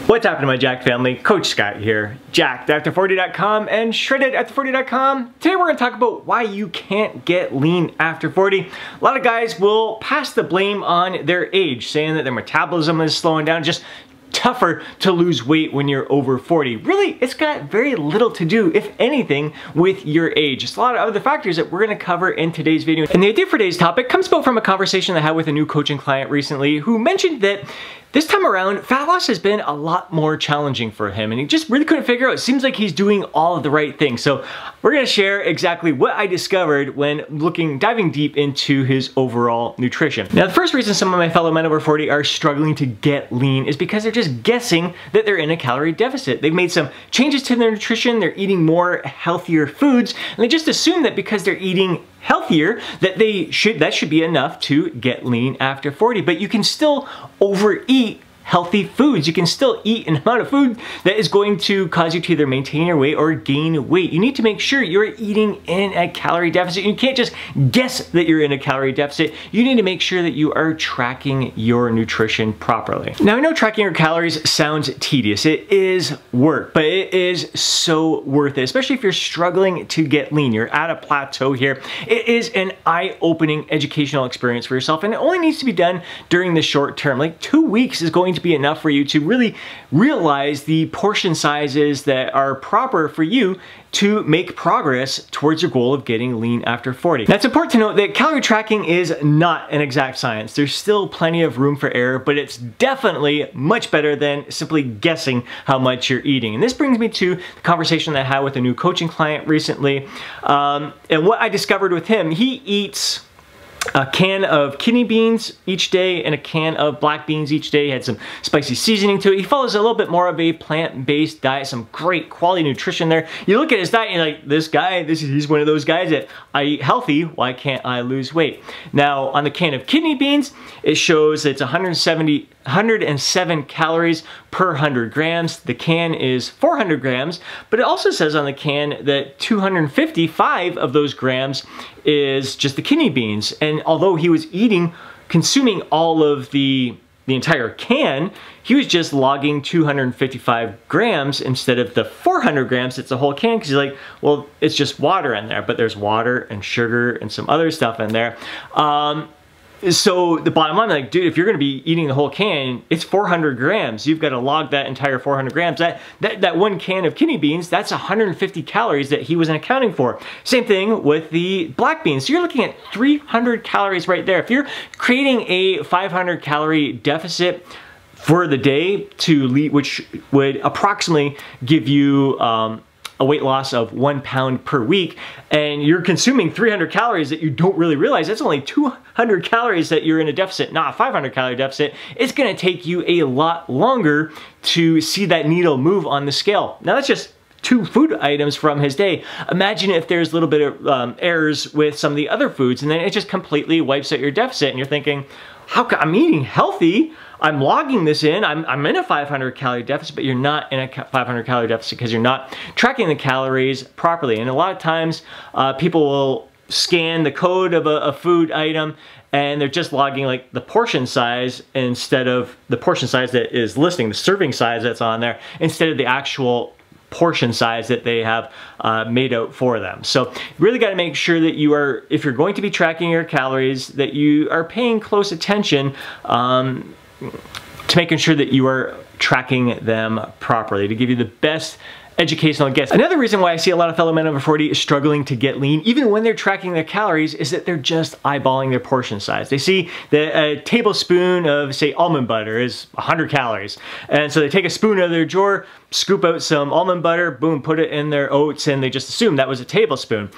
What's happening, my Jacked family? Coach Scott here. JackedAfter40.com and ShreddedAfter40.com. Today we're going to talk about why you can't get lean after 40. A lot of guys will pass the blame on their age, saying that their metabolism is slowing down, just tougher to lose weight when you're over 40. Really, it's got very little to do, if anything, with your age. It's a lot of other factors that we're going to cover in today's video. And the idea for today's topic comes about from a conversation I had with a new coaching client recently who mentioned that this time around, fat loss has been a lot more challenging for him, and he just really couldn't figure out. It seems like he's doing all of the right things. So we're gonna share exactly what I discovered when diving deep into his overall nutrition. Now, the first reason some of my fellow men over 40 are struggling to get lean is because they're just guessing that they're in a calorie deficit. They've made some changes to their nutrition, they're eating more healthier foods, and they just assume that because they're eating healthier that should be enough to get lean after 40. But you can still overeat healthy foods. You can still eat an amount of food that is going to cause you to either maintain your weight or gain weight. You need to make sure you're eating in a calorie deficit. You can't just guess that you're in a calorie deficit. You need to make sure that you are tracking your nutrition properly. Now, I know tracking your calories sounds tedious. It is work, but it is so worth it, especially if you're struggling to get lean. You're at a plateau here. It is an eye-opening educational experience for yourself, and it only needs to be done during the short term. Like 2 weeks is going to be enough for you to really realize the portion sizes that are proper for you to make progress towards your goal of getting lean after 40. Now, it's important to note that calorie tracking is not an exact science. There's still plenty of room for error, but it's definitely much better than simply guessing how much you're eating. And this brings me to the conversation that I had with a new coaching client recently. And what I discovered with him, he eats a can of kidney beans each day and a can of black beans each day. He had some spicy seasoning to it. He follows a little bit more of a plant-based diet, some great quality nutrition there. You look at his diet and you're like, this guy, he's one of those guys that I eat healthy, why can't I lose weight? Now, on the can of kidney beans, it shows it's 107 calories per 100 grams. The can is 400 grams, but it also says on the can that 255 of those grams is just the kidney beans. And although he was consuming all of the entire can, he was just logging 255 grams instead of the 400 grams. It's a whole can, because he's like, well, it's just water in there, but there's water and sugar and some other stuff in there. So the bottom line, like, dude, if you're gonna be eating the whole can, it's 400 grams. You've got to log that entire 400 grams. That one can of kidney beans, that's 150 calories that he wasn't accounting for. Same thing with the black beans. So you're looking at 300 calories right there. If you're creating a 500 calorie deficit for the day which would approximately give you a weight loss of 1 pound per week, and you're consuming 300 calories that you don't really realize, that's only 200 calories that you're in a deficit, not a 500 calorie deficit. It's gonna take you a lot longer to see that needle move on the scale. Now, that's just 2 food items from his day. Imagine if there's a little bit of errors with some of the other foods, and then it just completely wipes out your deficit, and you're thinking, how come I'm eating healthy? I'm logging this in, I'm in a 500 calorie deficit, but you're not in a 500 calorie deficit because you're not tracking the calories properly. And a lot of times people will scan the code of a food item and they're just logging like the portion size instead of the portion size that is listing, the serving size that's on there, instead of the actual portion size that they have made out for them. So you really got to make sure that you are, if you're going to be tracking your calories, that you are paying close attention to making sure that you are tracking them properly to give you the best educational guess. Another reason why I see a lot of fellow men over 40 struggling to get lean, even when they're tracking their calories, is that they're just eyeballing their portion size. They see that a tablespoon of, say, almond butter is 100 calories. And so they take a spoon out of their drawer, scoop out some almond butter, boom, put it in their oats, and they just assume that was a tablespoon.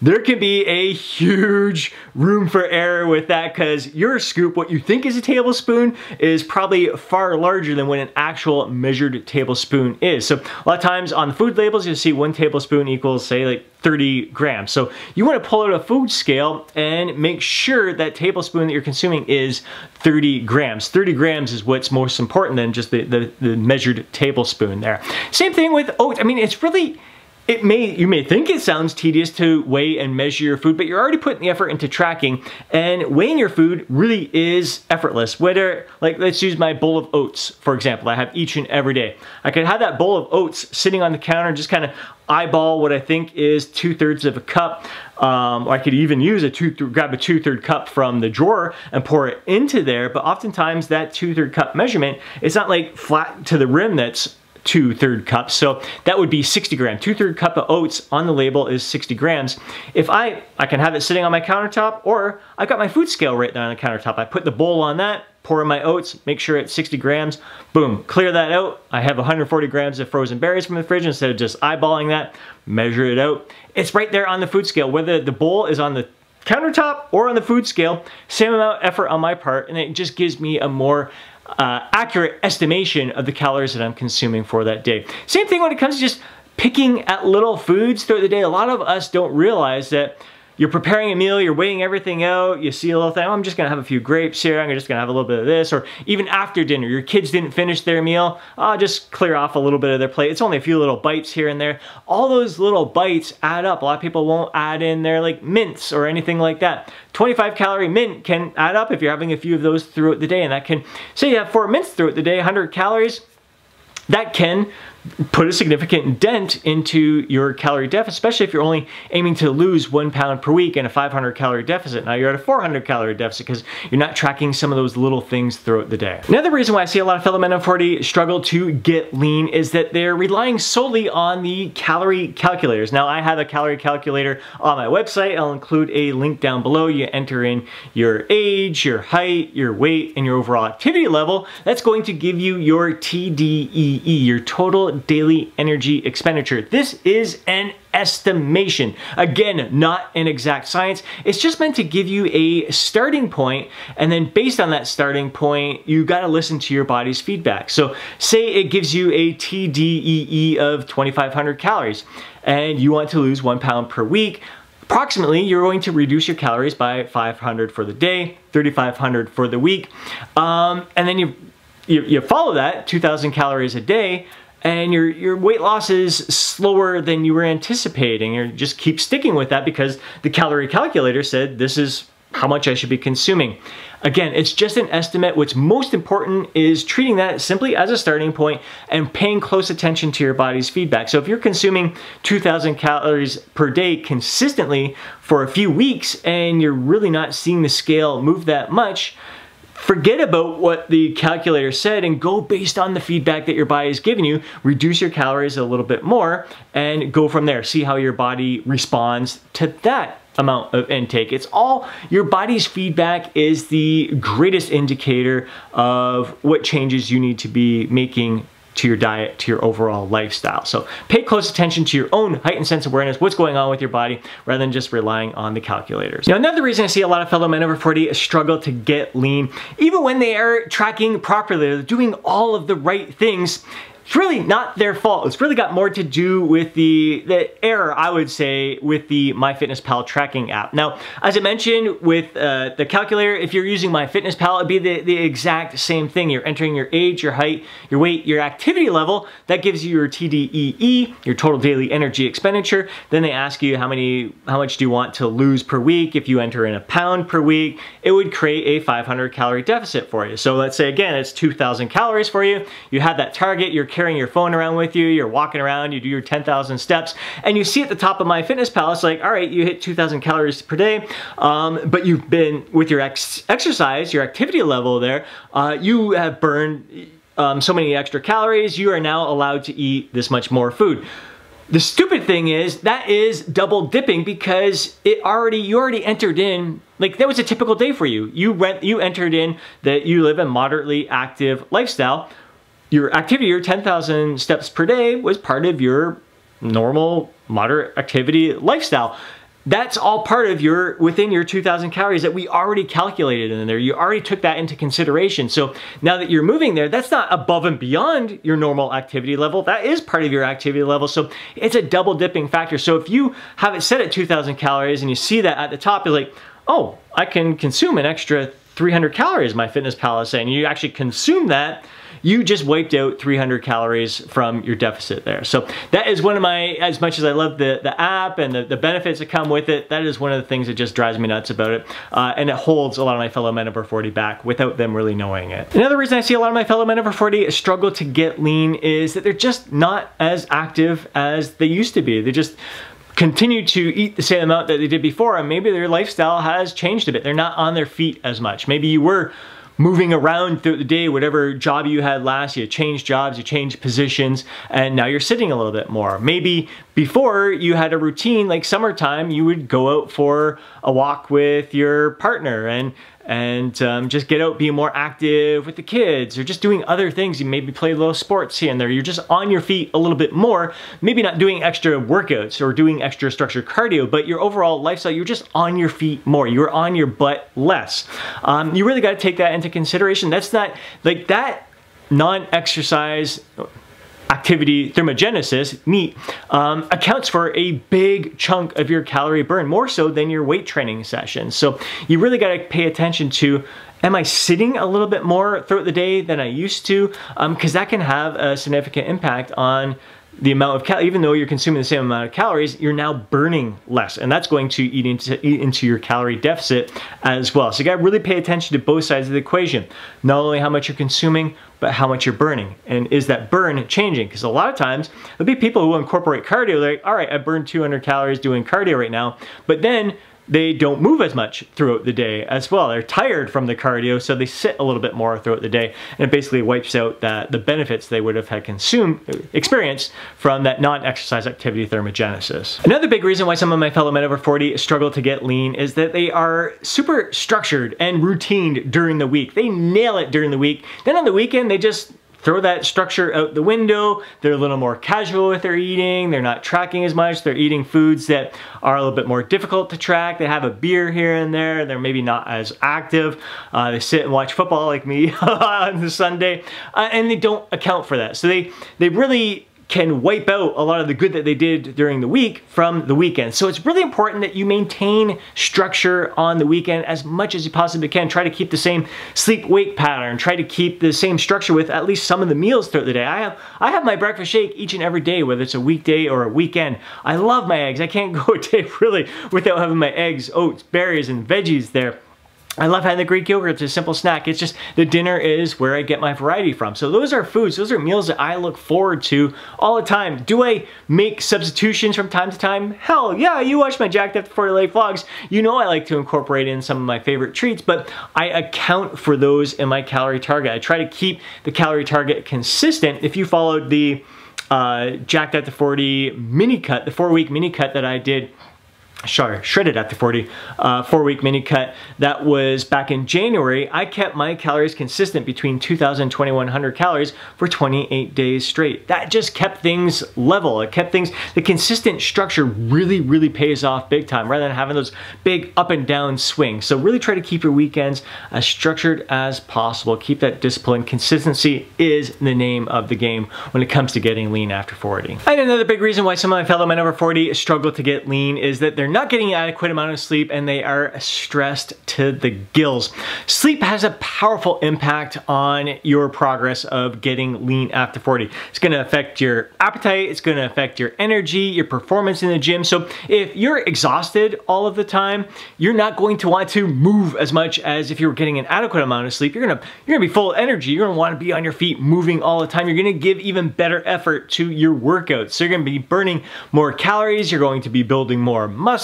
There can be a huge room for error with that, because your scoop, what you think is a tablespoon, is probably far larger than what an actual measured tablespoon is. So a lot of times on the food labels, you'll see 1 tablespoon equals, say, like 30 grams. So you want to pull out a food scale and make sure that tablespoon that you're consuming is 30 grams. 30 grams is what's most important than just the measured tablespoon there. Same thing with oats. I mean, it's really you may think it sounds tedious to weigh and measure your food, but you're already putting the effort into tracking, and weighing your food really is effortless. Whether, like, let's use my bowl of oats, for example, I have each and every day. I could have that bowl of oats sitting on the counter and just kind of eyeball what I think is 2/3 of a cup. Or I could even use grab a 2/3 cup from the drawer and pour it into there, but oftentimes that 2/3 cup measurement is not like flat to the rim that's 2/3 cups, so that would be 60 grams. 2/3 cup of oats on the label is 60 grams. If I can have it sitting on my countertop, or I've got my food scale right there on the countertop. I put the bowl on that, pour in my oats, make sure it's 60 grams, boom, clear that out. I have 140 grams of frozen berries from the fridge instead of just eyeballing that, measure it out. It's right there on the food scale, whether the bowl is on the countertop or on the food scale, same amount of effort on my part, and it just gives me a more accurate estimation of the calories that I'm consuming for that day. Same thing when it comes to just picking at little foods throughout the day. A lot of us don't realize that you're preparing a meal, you're weighing everything out, you see a little thing, oh, I'm just gonna have a few grapes here, I'm just gonna have a little bit of this, or even after dinner, your kids didn't finish their meal, just clear off a little bit of their plate. It's only a few little bites here and there. All those little bites add up. A lot of people won't add in their like mints or anything like that. 25 calorie mint can add up if you're having a few of those throughout the day, and that can, say you have 4 mints throughout the day, 100 calories, that can put a significant dent into your calorie deficit, especially if you're only aiming to lose 1 pound per week in a 500 calorie deficit. Now you're at a 400 calorie deficit because you're not tracking some of those little things throughout the day. Another reason why I see a lot of fellow men of 40 struggle to get lean is that they're relying solely on the calorie calculators. Now I have a calorie calculator on my website. I'll include a link down below. You enter in your age, your height, your weight, and your overall activity level. That's going to give you your TDEE, your total daily energy expenditure. This is an estimation. Again, not an exact science. It's just meant to give you a starting point, and then based on that starting point, you got to listen to your body's feedback. So say it gives you a TDEE of 2,500 calories, and you want to lose 1 pound per week. Approximately, you're going to reduce your calories by 500 for the day, 3,500 for the week, and then you follow that 2,000 calories a day, and your weight loss is slower than you were anticipating. You just keep sticking with that because the calorie calculator said this is how much I should be consuming. Again, it's just an estimate. What's most important is treating that simply as a starting point and paying close attention to your body's feedback. So if you're consuming 2,000 calories per day consistently for a few weeks and you're really not seeing the scale move that much, forget about what the calculator said and go based on the feedback that your body is giving you. Reduce your calories a little bit more and go from there. See how your body responds to that amount of intake. It's all, your body's feedback is the greatest indicator of what changes you need to be making to your diet, to your overall lifestyle. So pay close attention to your own heightened sense of awareness, what's going on with your body, rather than just relying on the calculators. Now, another reason I see a lot of fellow men over 40 struggle to get lean, even when they are tracking properly, they're doing all of the right things, it's really not their fault. It's really got more to do with the error, I would say, with the MyFitnessPal tracking app. Now, as I mentioned with the calculator, if you're using MyFitnessPal, it'd be the exact same thing. You're entering your age, your height, your weight, your activity level. That gives you your TDEE, your total daily energy expenditure. Then they ask you how much do you want to lose per week. If you enter in a pound per week, it would create a 500 calorie deficit for you. So let's say again, it's 2,000 calories for you. You have that target, you're carrying your phone around with you, you're walking around, you do your 10,000 steps, and you see at the top of MyFitnessPal, it's like, all right, you hit 2,000 calories per day, but you've been, with your exercise, your activity level there, you have burned so many extra calories, you are now allowed to eat this much more food. The stupid thing is, that is double dipping because you already entered in, like that was a typical day for you. You entered in that you live a moderately active lifestyle. Your activity, your 10,000 steps per day was part of your normal moderate activity lifestyle. That's all part of within your 2,000 calories that we already calculated in there. You already took that into consideration. So now that you're moving there, that's not above and beyond your normal activity level. That is part of your activity level. So it's a double dipping factor. So if you have it set at 2,000 calories and you see that at the top, you're like, oh, I can consume an extra 300 calories, MyFitnessPal is saying. You actually consume that, you just wiped out 300 calories from your deficit there. So that is one of my, as much as I love the app and the benefits that come with it, that is one of the things that just drives me nuts about it. And it holds a lot of my fellow men over 40 back without them really knowing it. Another reason I see a lot of my fellow men over 40 struggle to get lean is that they're just not as active as they used to be. They just continue to eat the same amount that they did before, and maybe their lifestyle has changed a bit. They're not on their feet as much. Maybe you were moving around throughout the day, whatever job you had last, you changed jobs, you changed positions, and now you're sitting a little bit more. Maybe before you had a routine, like summertime, you would go out for a walk with your partner and just get out, be more active with the kids, or just doing other things. You maybe play little sports here and there. You're just on your feet a little bit more, maybe not doing extra workouts or doing extra structured cardio, but your overall lifestyle, you're just on your feet more. You're on your butt less. You really got to take that into consideration. That's not, like, that non-exercise activity thermogenesis, NEAT, accounts for a big chunk of your calorie burn, more so than your weight training sessions. So you really got to pay attention to, am I sitting a little bit more throughout the day than I used to? Because that can have a significant impact on the amount of calories. Even though you're consuming the same amount of calories, you're now burning less, and that's going to eat into your calorie deficit as well. So you got to really pay attention to both sides of the equation. Not only how much you're consuming, but how much you're burning. And is that burn changing? Because a lot of times there'll be people who will incorporate cardio. They're like, all right, I burned 200 calories doing cardio right now, but then they don't move as much throughout the day as well. They're tired from the cardio, so they sit a little bit more throughout the day, and it basically wipes out the benefits they would have had experienced from that non-exercise activity thermogenesis. Another big reason why some of my fellow men over 40 struggle to get lean is that they are super structured and routined during the week. They nail it during the week. Then on the weekend, they just throw that structure out the window. They're a little more casual with their eating. They're not tracking as much. They're eating foods that are a little bit more difficult to track. They have a beer here and there. They're maybe not as active. They sit and watch football like me on the Sunday, and they don't account for that. So they really can wipe out a lot of the good that they did during the week from the weekend. So it's really important that you maintain structure on the weekend as much as you possibly can. Try to keep the same sleep-wake pattern. Try to keep the same structure with at least some of the meals throughout the day. I have my breakfast shake each and every day, whether it's a weekday or a weekend. I love my eggs. I can't go a day really without having my eggs, oats, berries, and veggies there. I love having the Greek yogurt. It's a simple snack. It's just the dinner is where I get my variety from. So those are foods, those are meals that I look forward to all the time. Do I make substitutions from time to time? Hell yeah, you watch my Jacked After 40 Life vlogs. You know I like to incorporate in some of my favorite treats, but I account for those in my calorie target. I try to keep the calorie target consistent. If you followed the Jacked After 40 mini cut, the 4-week mini cut that I did, Shredded After 40 4-week mini cut that was back in January, I kept my calories consistent between 2,000 and 2,100 calories for 28 days straight. That just kept things level. It kept things, the consistent structure really pays off big time rather than having those big up and down swings. So really try to keep your weekends as structured as possible. Keep that discipline. Consistency is the name of the game when it comes to getting lean after 40. And another big reason why some of my fellow men over 40 struggle to get lean is that they're not getting an adequate amount of sleep and they are stressed to the gills. Sleep has a powerful impact on your progress of getting lean after 40. It's going to affect your appetite, it's going to affect your energy, your performance in the gym. So if you're exhausted all of the time, you're not going to want to move as much as if you were getting an adequate amount of sleep. You're gonna be full of energy. You're gonna want to be on your feet moving all the time. You're gonna give even better effort to your workouts. So you're gonna be burning more calories, you're going to be building more muscle.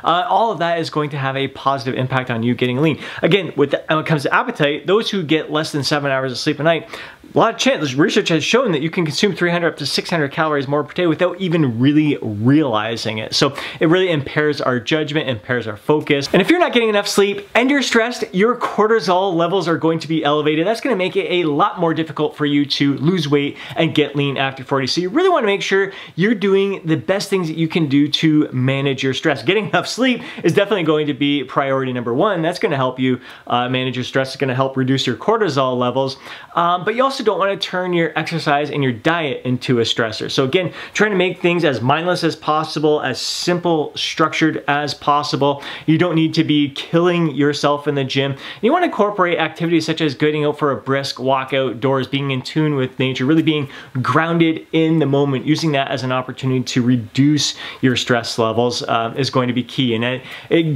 All of that is going to have a positive impact on you getting lean. Again, when it comes to appetite, those who get less than 7 hours of sleep a night, a lot of chance, research has shown that you can consume 300 up to 600 calories more per day without even really realizing it. So it really impairs our judgment, impairs our focus. And if you're not getting enough sleep and you're stressed, your cortisol levels are going to be elevated. That's going to make it a lot more difficult for you to lose weight and get lean after 40. So you really want to make sure you're doing the best things that you can do to manage your stress. stress. Getting enough sleep is definitely going to be priority number one. That's going to help you manage your stress. It's going to help reduce your cortisol levels. But you also don't want to turn your exercise and your diet into a stressor. So again, trying to make things as mindless as possible, as simple, structured as possible. You don't need to be killing yourself in the gym. You want to incorporate activities such as getting out for a brisk walk outdoors, being in tune with nature, really being grounded in the moment, using that as an opportunity to reduce your stress levels is going to be key. And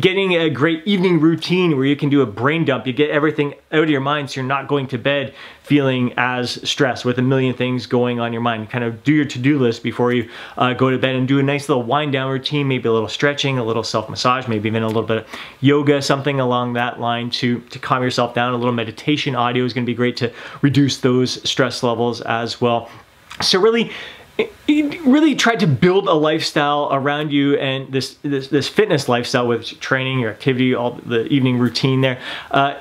getting a great evening routine where you can do a brain dump, you get everything out of your mind so you're not going to bed feeling as stressed with a million things going on your mind. Kind of do your to-do list before you go to bed and do a nice little wind down routine, maybe a little stretching, a little self-massage, maybe even a little bit of yoga, something along that line to calm yourself down. A little meditation audio is going to be great to reduce those stress levels as well. So really try to build a lifestyle around you, and this fitness lifestyle with training, your activity, all the evening routine there,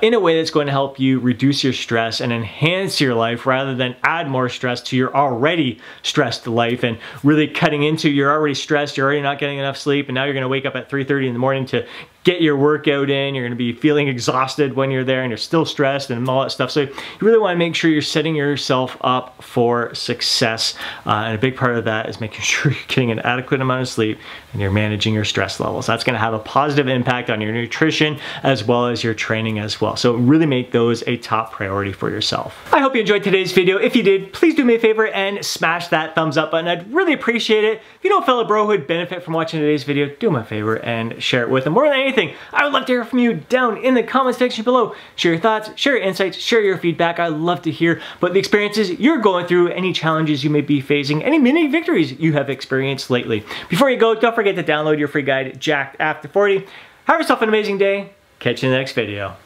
in a way that's going to help you reduce your stress and enhance your life rather than add more stress to your already stressed life, and really cutting into you're already stressed, you're already not getting enough sleep, and now you're going to wake up at 3:30 in the morning to get your workout in. You're going to be feeling exhausted when you're there and you're still stressed and all that stuff. So you really want to make sure you're setting yourself up for success. And a big part of that is making sure you're getting an adequate amount of sleep and you're managing your stress levels. That's going to have a positive impact on your nutrition as well as your training as well. So really make those a top priority for yourself. I hope you enjoyed today's video. If you did, please do me a favor and smash that thumbs up button. I'd really appreciate it. If you know a fellow bro who would benefit from watching today's video, do me a favor and share it with them. More than anything, I would love to hear from you down in the comment section below. Share your thoughts, share your insights, share your feedback. I love to hear about the experiences you're going through, any challenges you may be facing, any mini victories you have experienced lately. Before you go, don't forget to download your free guide, Jacked After 40. Have yourself an amazing day. Catch you in the next video.